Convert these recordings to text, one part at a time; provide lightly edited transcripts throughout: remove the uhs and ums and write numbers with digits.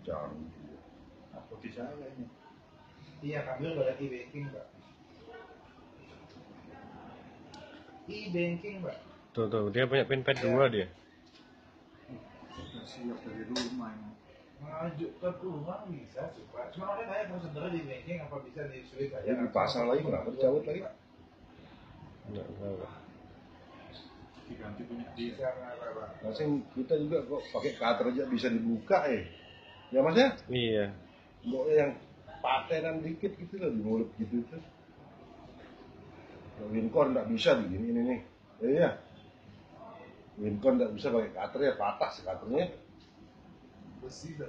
Canggih. Apa bisa kayaknya? Iya, kami udah ada e-banking, Mbak. E-banking, Mbak. Tuh, dia punya pinpad 2 dia. Sudah siap dari rumah ini. Ngajuk ke rumah bisa sih, Pak. Cuma orang tanya prosedurnya di banking apa bisa disulit aja. Jadi dipasang lagi, kenapa dicabut lagi? Nggak tahu. Diganti punya dia. Bisa kenapa, Pak? Masing kita juga kok pakai cutter aja bisa dibuka ya mas ya? Iya. Kok yang patenan dikit gitu loh di mulut gitu tuh. Wincon nggak bisa begini ini nih. Iya. Wincon nggak bisa pakai cutter ya, patah sih cutternya. Besi dah.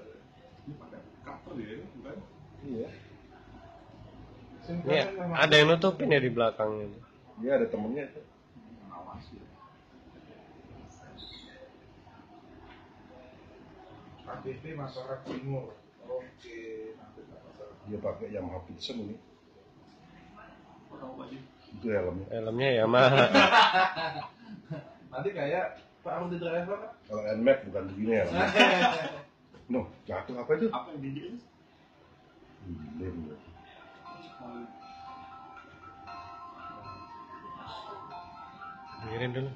Ini pakai cover ya, bukan? Iya. Simpelnya Ini memang ada yang nutupin ya di belakangnya. Iya ada temennya tuh. Mengawasi ya. ABP masyarakat timur. Oke, nanti nggak masalah. Dia pakai Yamaha Vision ini. Kok tahu Pak Ji? Itu helmnya. Helmnya ya mah. Nanti kayak Pak Audi driver, Pak. Kalau NMAX bukan begini helmnya. Noh, jatuh apa itu? Apa yang diinjek itu? Lem. Oh, Dengerin dulu.